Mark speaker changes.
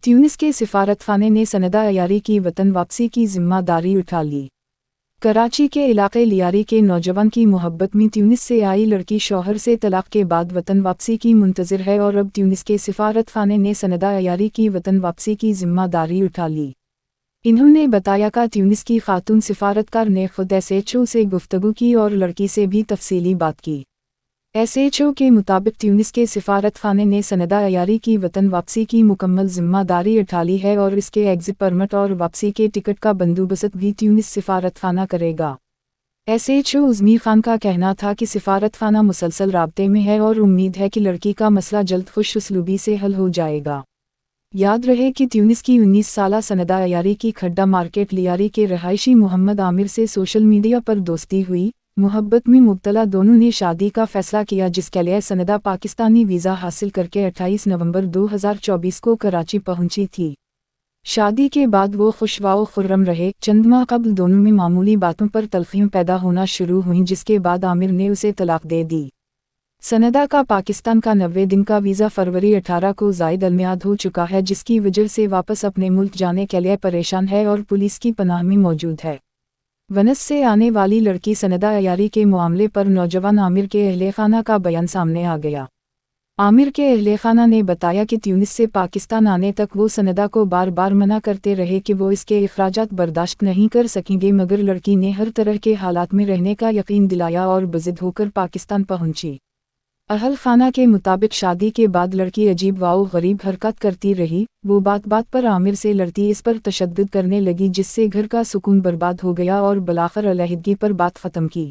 Speaker 1: Tunis के सिफारतखाने ने सनदा अयारी की वतन वापसी की जिम्मेदारी उठा ली। कराची के इलाके लियारी के नौजवान की मोहब्बत में ट्यूनिस से आई लड़की शौहर से तलाक के बाद वतन वापसी की मुंतज़िर है और अब ट्यूनिस के सिफारतखाने ने सनदा अयारी की वतन वापसी की जिम्मेदारी उठा ली। इन्होंने बताया कि ट्यूनिस की खातून सिफारतकार ने खुद SHO से गुफ्तगू की और लड़की से भी तफसीली बात की। SHO के मुताबिक ट्यूनिस के सिफारतखाने ने सनदा अयारी की वतन वापसी की मुकम्मल जिम्मेदारी उठा ली है और इसके एग्जिट परमिट और वापसी के टिकट का बंदोबस्त भी ट्यूनिस सिफारतखाना करेगा। SHO उज़मीर खान का कहना था कि सिफारतखाना मुसलसल राब्ते में है और उम्मीद है कि लड़की का मसला जल्द खुश उसलूबी से हल हो जाएगा। याद रहे कि ट्यूनिस की 19 साला सनदा अयारी की खड्डा मार्केट लियारी के रहायशी मोहम्मद आमिर से सोशल मीडिया पर दोस्ती हुई। मोहब्बत में मुब्तला दोनों ने शादी का फैसला किया, जिसके लिए सनदा पाकिस्तानी वीज़ा हासिल करके 28 नवंबर 2024 को कराची पहुंची थी। शादी के बाद वो खुशवाओ खुर्रम रहे। चंद माह कबल दोनों में मामूली बातों पर तल्खियां पैदा होना शुरू हुईं, जिसके बाद आमिर ने उसे तलाक दे दी। सनदा का पाकिस्तान का 90 दिन का वीज़ा फरवरी 18 को ज़ायद अलमियाद हो चुका है, जिसकी वजह से वापस अपने मुल्क जाने के लिए परेशान है और पुलिस की पनाह में मौजूद है। वनस से आने वाली लड़की सनदा अयारी के मामले पर नौजवान आमिर के अहले खाना का बयान सामने आ गया। आमिर के अहले खाना ने बताया कि ट्यूनिस से पाकिस्तान आने तक वो सनदा को बार बार मना करते रहे कि वो इसके अखराजात बर्दाश्त नहीं कर सकेंगे, मगर लड़की ने हर तरह के हालात में रहने का यकीन दिलाया और बज़िद होकर पाकिस्तान पहुंची। अहल खाना के मुताबिक शादी के बाद लड़की अजीब वाओ गरीब हरकत करती रही। वो बात बात पर आमिर से लड़ती, इस पर तशद्दुद करने लगी, जिससे घर का सुकून बर्बाद हो गया और बलाखिर अलहदगी पर बात ख़त्म की।